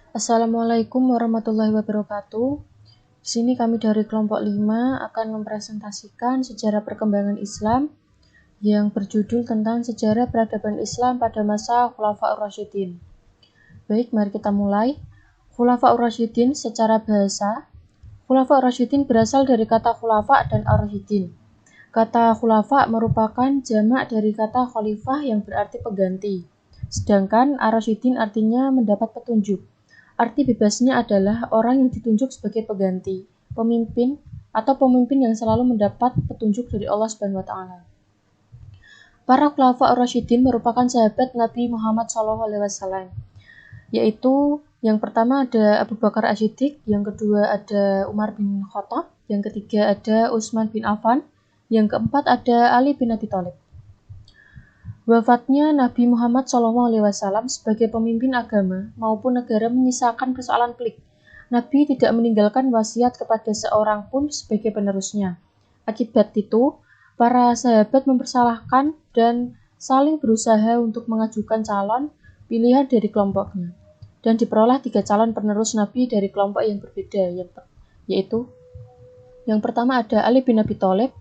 Assalamualaikum warahmatullahi wabarakatuh. Di sini kami dari kelompok 5 akan mempresentasikan sejarah perkembangan Islam yang berjudul tentang sejarah peradaban Islam pada masa Khulafaur Rasyidin. Baik, mari kita mulai. Khulafaur Rasyidin secara bahasa. Khulafaur Rasyidin berasal dari kata khulafa dan ar-rasyidin. Kata khulafa merupakan jamak dari kata khalifah yang berarti pengganti. Sedangkan ar-rasyidin artinya mendapat petunjuk. Arti bebasnya adalah orang yang ditunjuk sebagai pengganti, pemimpin, atau pemimpin yang selalu mendapat petunjuk dari Allah Subhanahu wa taala. Para khulafa ar-rasyidin merupakan sahabat Nabi Muhammad SAW, yaitu yang pertama ada Abu Bakar As-Siddiq, yang kedua ada Umar bin Khattab, yang ketiga ada Utsman bin Affan, yang keempat ada Ali bin Abi Thalib. Wafatnya Nabi Muhammad SAW sebagai pemimpin agama maupun negara menyisakan persoalan pelik. Nabi tidak meninggalkan wasiat kepada seorang pun sebagai penerusnya. Akibat itu, para sahabat mempersalahkan dan saling berusaha untuk mengajukan calon pilihan dari kelompoknya. Dan diperoleh 3 calon penerus Nabi dari kelompok yang berbeda, yaitu yang pertama ada Ali bin Abi Thalib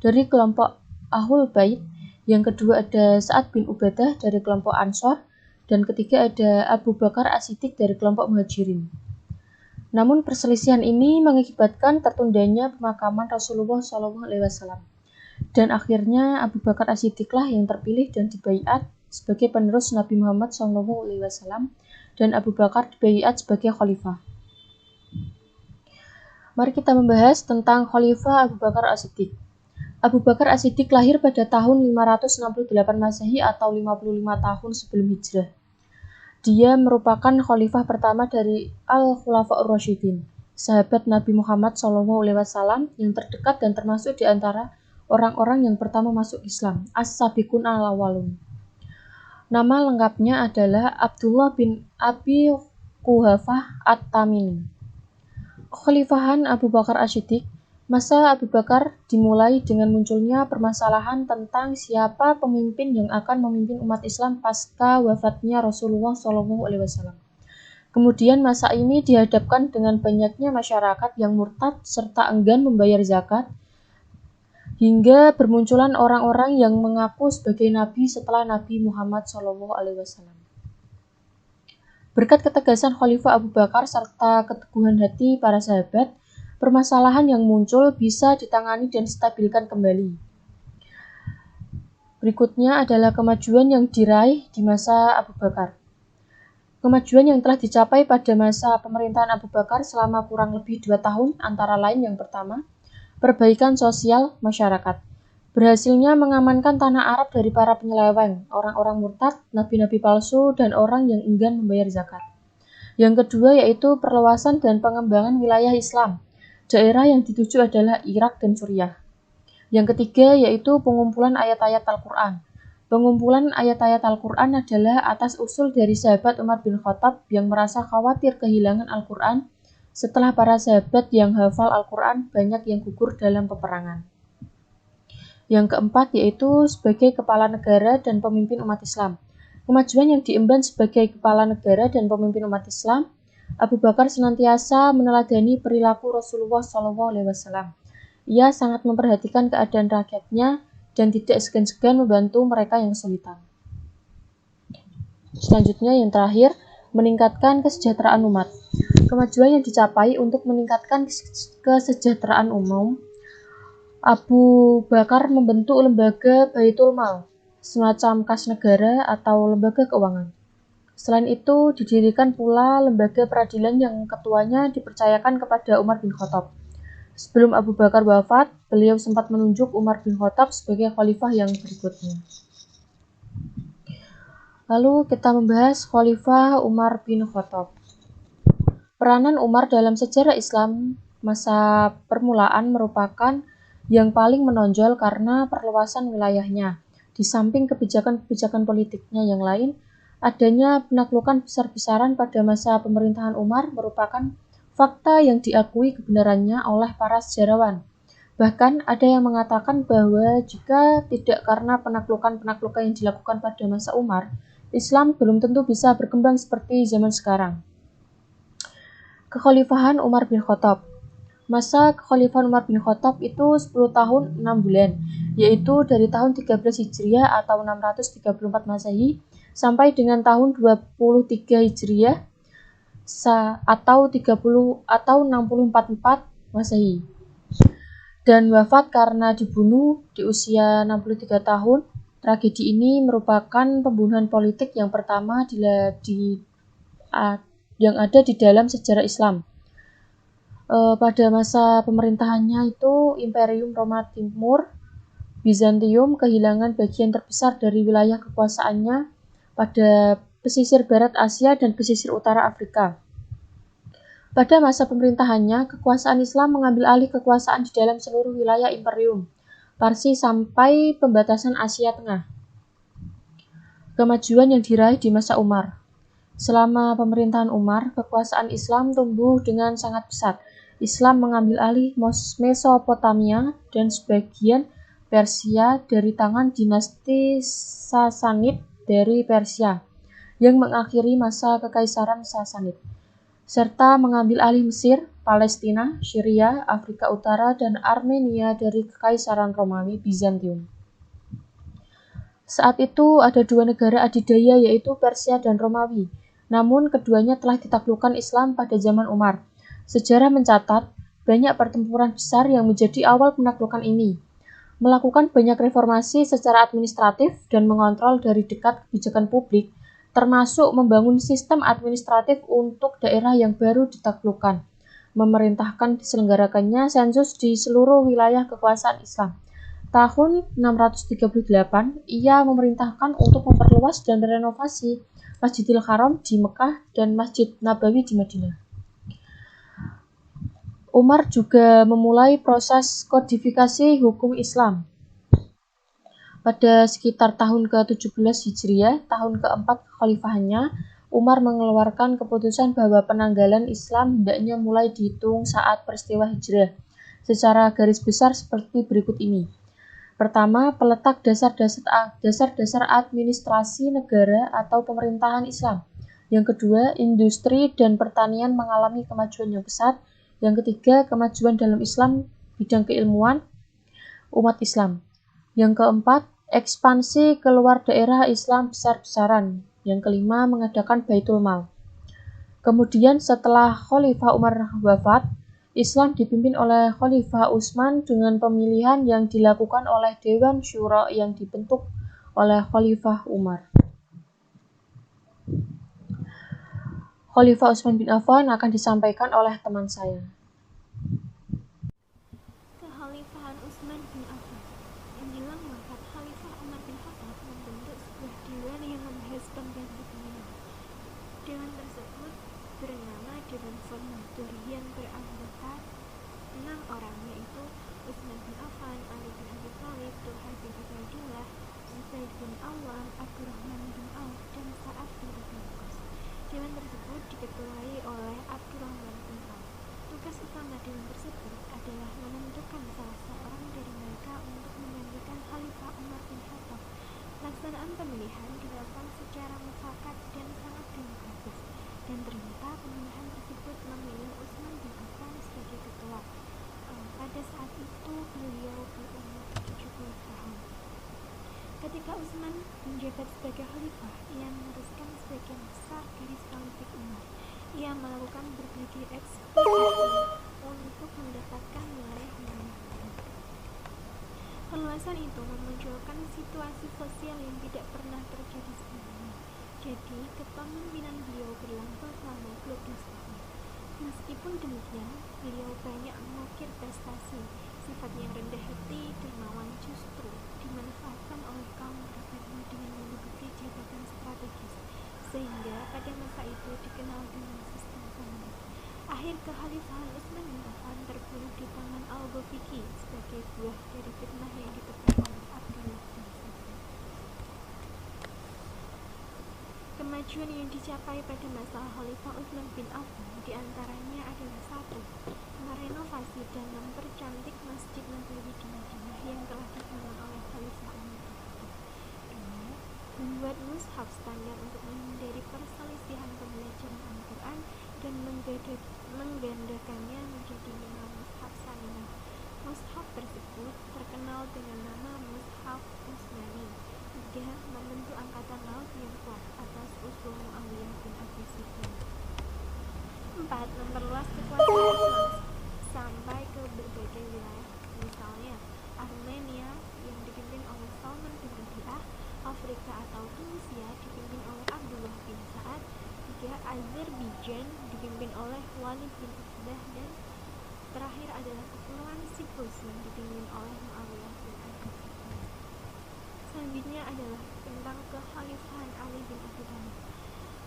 dari kelompok Ahlul Bait, yang kedua ada Sa'ad bin Ubadah dari kelompok Ansor, dan ketiga ada Abu Bakar As-Siddiq dari kelompok Muhajirin. Namun perselisihan ini mengakibatkan tertundanya pemakaman Rasulullah SAW. Dan akhirnya Abu Bakar As-Siddiqlah yang terpilih dan dibaiat sebagai penerus Nabi Muhammad SAW, dan Abu Bakar dibaiat sebagai khalifah. Mari kita membahas tentang Khalifah Abu Bakar As-Siddiq. Abu Bakar As-Siddiq lahir pada tahun 568 Masehi atau 55 tahun sebelum Hijrah. Dia merupakan khalifah pertama dari Al-Khulafaur Rasyidin, sahabat Nabi Muhammad SAW yang terdekat dan termasuk di antara orang-orang yang pertama masuk Islam, As-Sabiqun al-Awwalun. Nama lengkapnya adalah Abdullah bin Abi Quhafah At-Tamimi. Kekhalifahan Abu Bakar As-Siddiq. Masa Abu Bakar dimulai dengan munculnya permasalahan tentang siapa pemimpin yang akan memimpin umat Islam pasca wafatnya Rasulullah SAW. Kemudian masa ini dihadapkan dengan banyaknya masyarakat yang murtad serta enggan membayar zakat, hingga bermunculan orang-orang yang mengaku sebagai nabi setelah Nabi Muhammad SAW. Berkat ketegasan Khalifah Abu Bakar serta keteguhan hati para sahabat, permasalahan yang muncul bisa ditangani dan distabilkan kembali. Berikutnya adalah kemajuan yang diraih di masa Abu Bakar. Kemajuan yang telah dicapai pada masa pemerintahan Abu Bakar selama kurang lebih 2 tahun, antara lain yang pertama, perbaikan sosial masyarakat. Berhasilnya mengamankan tanah Arab dari para penyeleweng, orang-orang murtad, nabi-nabi palsu, dan orang yang enggan membayar zakat. Yang kedua yaitu perluasan dan pengembangan wilayah Islam. Daerah yang dituju adalah Irak dan Suriah. Yang ketiga yaitu pengumpulan ayat-ayat Al-Quran. Pengumpulan ayat-ayat Al-Quran adalah atas usul dari sahabat Umar bin Khattab yang merasa khawatir kehilangan Al-Quran setelah para sahabat yang hafal Al-Quran banyak yang gugur dalam peperangan. Yang keempat yaitu sebagai kepala negara dan pemimpin umat Islam. Kemajuan yang diemban sebagai kepala negara dan pemimpin umat Islam, Abu Bakar senantiasa meneladani perilaku Rasulullah SAW. Ia sangat memperhatikan keadaan rakyatnya dan tidak segan-segan membantu mereka yang kesulitan. Selanjutnya yang terakhir, meningkatkan kesejahteraan umat. Kemajuan yang dicapai untuk meningkatkan kesejahteraan umum, Abu Bakar membentuk lembaga Baitul Mal, semacam kas negara atau lembaga keuangan. Selain itu, didirikan pula lembaga peradilan yang ketuanya dipercayakan kepada Umar bin Khattab. Sebelum Abu Bakar wafat, beliau sempat menunjuk Umar bin Khattab sebagai khalifah yang berikutnya. Lalu kita membahas Khalifah Umar bin Khattab. Peranan Umar dalam sejarah Islam masa permulaan merupakan yang paling menonjol karena perluasan wilayahnya. Di samping kebijakan-kebijakan politiknya yang lain, adanya penaklukan besar-besaran pada masa pemerintahan Umar merupakan fakta yang diakui kebenarannya oleh para sejarawan. Bahkan ada yang mengatakan bahwa jika tidak karena penaklukan-penaklukan yang dilakukan pada masa Umar, Islam belum tentu bisa berkembang seperti zaman sekarang. Kekhalifahan Umar bin Khattab. Masa kekhalifahan Umar bin Khattab itu 10 tahun 6 bulan, yaitu dari tahun 13 Hijriah atau 634 Masehi sampai dengan tahun 23 Hijriah atau 6044 Masehi. Dan wafat karena dibunuh di usia 63 tahun. Tragedi ini merupakan pembunuhan politik yang pertama yang ada di dalam sejarah Islam. Pada masa pemerintahannya itu Imperium Roma Timur, Bizantium kehilangan bagian terbesar dari wilayah kekuasaannya pada pesisir barat Asia dan pesisir utara Afrika. Pada masa pemerintahannya, kekuasaan Islam mengambil alih kekuasaan di dalam seluruh wilayah Imperium Parsi sampai pembatasan Asia Tengah. Kemajuan yang diraih di masa Umar. Selama pemerintahan Umar, kekuasaan Islam tumbuh dengan sangat pesat. Islam mengambil alih Mesopotamia dan sebagian Persia dari tangan dinasti Sasanid dari Persia, yang mengakhiri masa kekaisaran Sasanid, serta mengambil alih Mesir, Palestina, Syria, Afrika Utara, dan Armenia dari kekaisaran Romawi Bizantium. Saat itu ada dua negara adidaya yaitu Persia dan Romawi, namun keduanya telah ditaklukkan Islam pada zaman Umar. Sejarah mencatat banyak pertempuran besar yang menjadi awal penaklukan ini, melakukan banyak reformasi secara administratif dan mengontrol dari dekat kebijakan publik, termasuk membangun sistem administratif untuk daerah yang baru ditaklukkan, memerintahkan diselenggarakannya sensus di seluruh wilayah kekuasaan Islam. Tahun 638, ia memerintahkan untuk memperluas dan renovasi Masjidil Haram di Mekah dan Masjid Nabawi di Madinah. Umar juga memulai proses kodifikasi hukum Islam. Pada sekitar tahun ke-17 Hijriah, tahun keempat kekhalifahannya, Umar mengeluarkan keputusan bahwa penanggalan Islam hendaknya mulai dihitung saat peristiwa hijrah, secara garis besar seperti berikut ini. Pertama, peletak dasar-dasar administrasi negara atau pemerintahan Islam. Yang kedua, industri dan pertanian mengalami kemajuan yang pesat. Yang ketiga, kemajuan dalam Islam bidang keilmuan umat Islam. Yang keempat, ekspansi keluar daerah Islam besar-besaran. Yang kelima, mengadakan Baitul Mal. Kemudian setelah Khalifah Umar wafat, Islam dipimpin oleh Khalifah Utsman dengan pemilihan yang dilakukan oleh Dewan Syura yang dibentuk oleh Khalifah Umar. Khalifah Utsman bin Affan akan disampaikan oleh teman saya. Kekhalifahan Utsman bin Affan. Menjelang wafat Khalifah Umar bin Khattab membentuk sebuah dewan yang membahas pengganti beliau. Dewan tersebut bernama Dewan Formatur yang beranggota 6 orang, yaitu Utsman bin Affan, Ali bin Abi Thalib, Talha bin Ubaidillah, Zubair bin Awwam, Abdurrahman bin Auf, dan Sa'ad bin Abi Waqqas. Dewan tersebut diketuai oleh Abdurrahman bin Auf. Tugas utama dewan tersebut adalah menentukan salah seorang dari mereka untuk menggantikan Khalifah Umar bin Khattab. Pelaksanaan pemilihan dilakukan secara mufakat dan sangat demokratis, dan ternyata pemilihan tersebut memilih Utsman bin Affan sebagai ketua. Pada saat itu beliau berumur 70 tahun. Ketika Utsman menjabat sebagai khalifah, ia meneruskan sebagian besar garis politik Umar. Ia melakukan berbagai ekspedisi untuk mendapatkan wilayah-wilayah baru. Perluasan itu memunculkan situasi sosial yang tidak pernah terjadi sebelumnya. Jadi, kepemimpinan beliau berlangsung selama 12 tahun. Meskipun demikian, beliau banyak mengukir prestasi. Sifat yang rendah hati, dermawan justru dimanfaatkan oleh kaum kerabatnya dengan menduduki jabatan strategis, sehingga pada masa itu dikenal dengan sistem komunis. Akhir kekhalifahan Utsman bin Affan terbunuh di tangan Al-Ghafiqi sebagai buah dari fitnah yang ditebar oleh Abdullah bin Zubair. Kemajuan yang dicapai pada masa Khalifah Utsman bin Affan diantaranya adalah 1. Merenovasi dan mempercantik Masjid Nabawi di Madinah yang telah dibangun oleh Khalifah Umar bin Khattab. 2. Membuat mushaf standar untuk menghindari perselisihan pembelajaran Al-Quran dan dan menggandakannya menjadi 5 mushaf Saminah. Mushaf tersebut terkenal dengan nama Mushaf Utsmani. 3. Membentuk angkatan laut yang kuat atas usul Muawiyah bin Abi Sufyan. 4. Memperluas kekuasaan Islam sampai ke berbagai wilayah, misalnya Armenia yang dipimpin oleh Salman bin Rabi'ah, Afrika atau Tunisia dipimpin oleh Abdullah bin Sa'ad. 3. Azerbaijan dipimpin oleh Walid bin Uqbah, dan terakhir adalah Kepulauan Siprus yang dipimpin oleh Muawiyah bin Abi Sufyan. Selanjutnya adalah tentang kekhalifahan Ali bin Abi Thalib.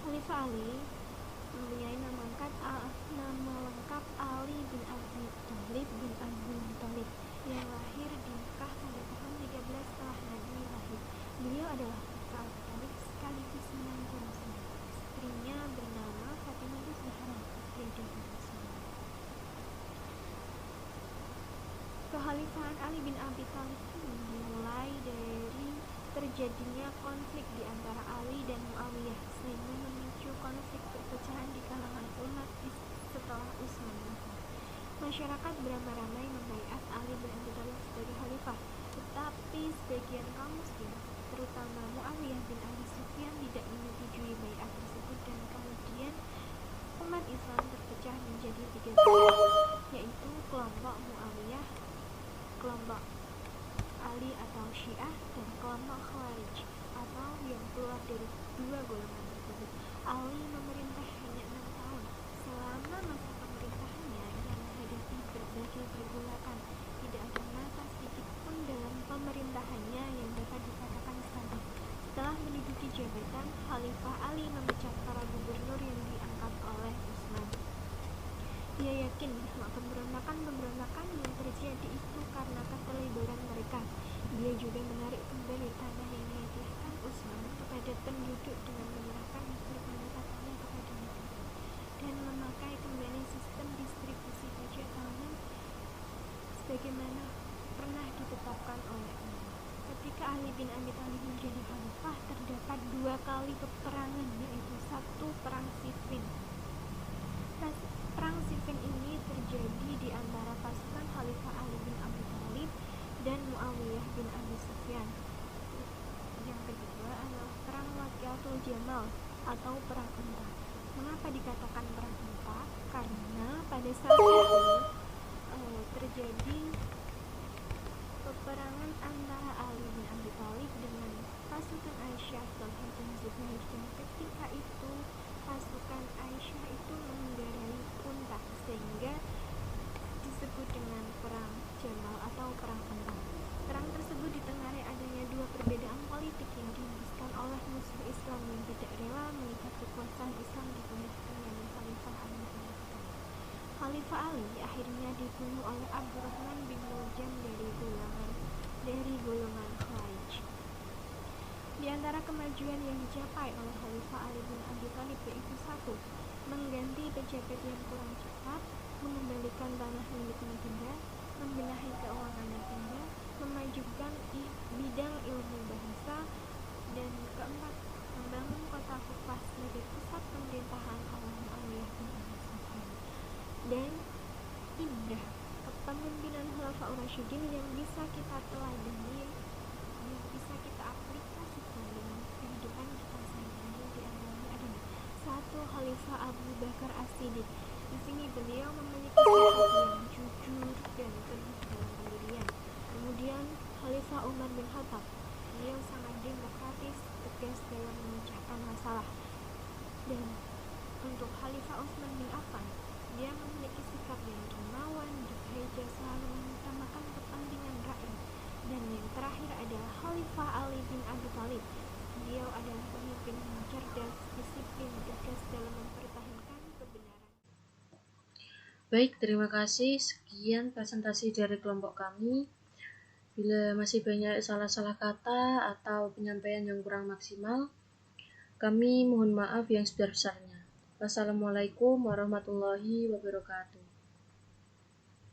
Khalifah Ali mempunyai nama lengkap Ali bin Abi Thalib bin Abdul Muthalib yang lahir di Mekah pada tahun 13 setelah Nabi lahir. Beliau adalah putra Abu Thalib sekaligus menantu Rasulullah. Istrinya bernama Fatimah Zahra, istri dari Rasulullah. Kekhalifahan Ali bin Abi Thalib ini dimulai dari terjadinya konflik di antara Ali dan Muawiyah, sehingga memicu konflik perpecahan di kalangan umat setelah Utsman wafat. Masyarakat beramai-ramai membaiat Ali bin Abi Thalib sebagai khalifah, tetapi sebagian kaum muslim, terutama Muawiyah bin Abi Sufyan, tidak menyetujui baiat tersebut, dan kemudian umat Islam terpecah menjadi 3 kelompok, yaitu kelompok Muawiyah, kelompok Ali atau Syiah, dan kelompok Khawarij atau yang keluar dari 2 golongan tersebut. Ali memerintah hanya 6 tahun. Selama masa pemerintahannya ia menghadapi berbagai pergolakan. Tidak ada masa sedikit pun dalam pemerintahannya yang dapat dikatakan stabil. Setelah menduduki jabatan, Khalifah Ali memecat para gubernur yang diangkat oleh Utsman. Dia yakin bahwa pemberontakan yang terjadi itu karena keterliburan mereka. Dia juga menarik kembali tanah yang dihadiahkan Utsman kepada penduduk dengan menyerahkan hasil pendekatannya kepada negara, dan memakai kembali sistem distribusi pajak tahunan sebagaimana pernah ditetapkan oleh Allah. Ketika Ali bin Abi Thalib menjadi khalifah, terdapat 2 kali peperangan, yaitu 1 perang Siffin. Perang Siffin ini terjadi di antara pasukan Khalifah Ali bin Abi Thalib dan Muawiyah bin Abi Sufyan. Yang kedua adalah perang Waqiatul Jamal atau perang unta. Mengapa dikatakan perang unta? Karena pada saat itu terjadi peperangan antara Ali bin Abi Thalib dengan pasukan Aisyah, Talha dan Zubair, dan ketika itu pasukan Aisyah itu mengendarai unta, sehingga disebut dengan perang Jamal atau perang unta. Perang tersebut ditengarai adanya 2 perbedaan politik yang dihembuskan oleh musuh Islam yang tidak rela melihat kekuasaan Islam dipindahkan dengan Khalifah Ali bin Abi Thalib. Khalifah Ali akhirnya dibunuh oleh Abdurrahman bin Muljam dari golongan Khawarij. Di antara kemajuan yang dicapai oleh Khalifah Ali bin Abi Thalib yaitu 1. Mengganti pejabat yang kurang cepat, mengembalikan tanah milik negara, membenahi keuangan negara, memajukan bidang ilmu bahasa, dan 4. Membangun kota Kufah sebagai pusat pemerintahan oleh Muawiyah bin Abi Sufyan. Dan ibrah kepemimpinan Khulafaur Rasyidin yang bisa kita teladani, yang bisa kita aplikasikan dengan kehidupan kita sehari-hari, di antaranya adalah 1. Khalifah Abu Bakar As-Siddiq. Di sini beliau memiliki sifat yang jujur dan penuh dalam pendirian. Kemudian Khalifah Umar bin Khattab, beliau sangat demokratis, tegas dalam memecahkan masalah. Dan untuk Khalifah Utsman bin Affan, dia memiliki sikap yang dermawan, bekerja selalu mengutamakan kepentingan rakyat. Dan yang terakhir adalah Khalifah Ali bin Abi Thalib. Beliau adalah pemimpin yang cerdas, disiplin, tegas dalam mempertahankan kebenaran. Baik, terima kasih. Sekian presentasi dari kelompok kami. Bila masih banyak salah-salah kata atau penyampaian yang kurang maksimal, kami mohon maaf yang sebesar-besarnya. Wassalamualaikum warahmatullahi wabarakatuh.